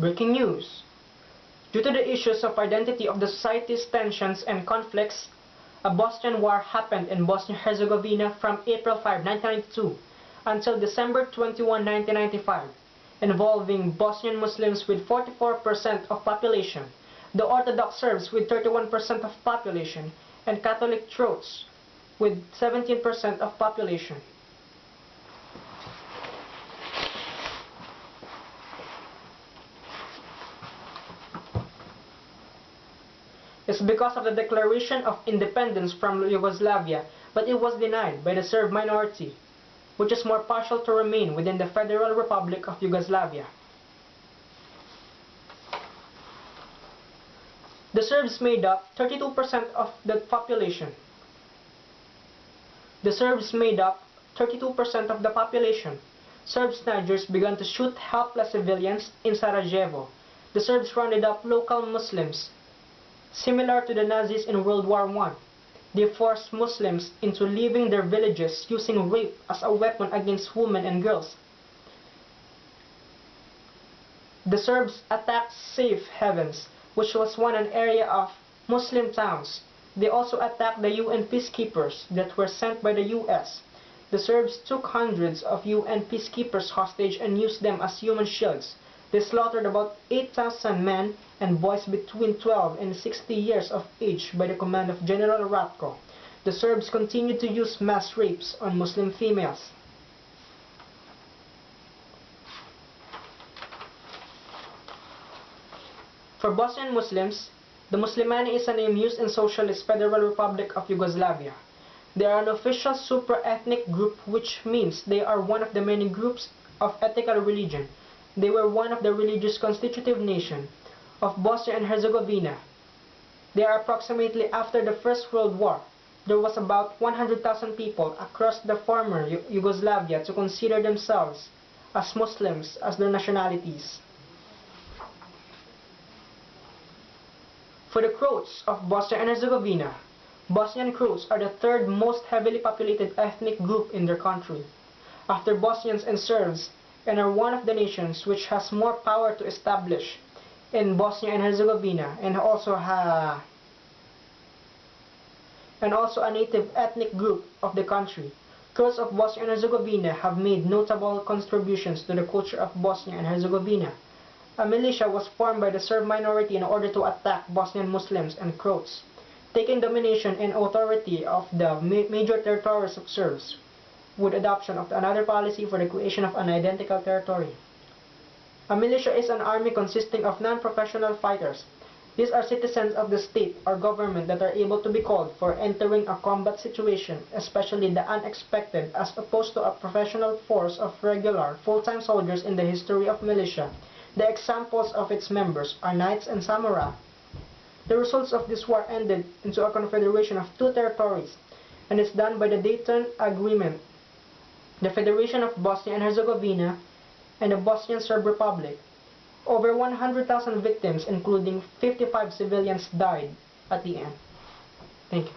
Breaking news. Due to the issues of identity of the society's tensions and conflicts, a Bosnian war happened in Bosnia-Herzegovina from April 5, 1992 until December 21, 1995, involving Bosnian Muslims with 44% of population, the Orthodox Serbs with 31% of population, and Catholic Croats with 17% of population. It's because of the declaration of independence from Yugoslavia, but it was denied by the Serb minority, which is more partial to remain within the Federal Republic of Yugoslavia. The Serbs made up 32% of the population. The Serbs made up 32% of the population. Serb snipers began to shoot helpless civilians in Sarajevo. The Serbs rounded up local Muslims. Similar to the Nazis in World War I, they forced Muslims into leaving their villages using rape as a weapon against women and girls. The Serbs attacked Safe Havens, which was an area of Muslim towns. They also attacked the UN peacekeepers that were sent by the US. The Serbs took hundreds of UN peacekeepers hostage and used them as human shields. They slaughtered about 8,000 men and boys between 12 and 60 years of age by the command of General Ratko. The Serbs continued to use mass rapes on Muslim females. For Bosnian Muslims, the Muslimani is a name used in Socialist Federal Republic of Yugoslavia. They are an official supra-ethnic group, which means they are one of the many groups of ethical religion. They were one of the religious constitutive nation of Bosnia and Herzegovina. They are approximately after the First World War. There was about 100,000 people across the former Yugoslavia to consider themselves as Muslims as their nationalities. For the Croats of Bosnia and Herzegovina, Bosnian Croats are the third most heavily populated ethnic group in their country, after Bosnians and Serbs, and are one of the nations which has more power to establish in Bosnia and Herzegovina, and also a native ethnic group of the country. Croats of Bosnia and Herzegovina have made notable contributions to the culture of Bosnia and Herzegovina. A militia was formed by the Serb minority in order to attack Bosnian Muslims and Croats, taking domination and authority of the major territories of Serbs, with adoption of another policy for the creation of an identical territory. A militia is an army consisting of non-professional fighters. These are citizens of the state or government that are able to be called for entering a combat situation, especially the unexpected, as opposed to a professional force of regular, full-time soldiers in the history of militia. The examples of its members are knights and samurai. The results of this war ended into a confederation of two territories, and is done by the Dayton Agreement. The Federation of Bosnia and Herzegovina and the Bosnian Serb Republic. Over 100,000 victims, including 55 civilians, died at the end. Thank you.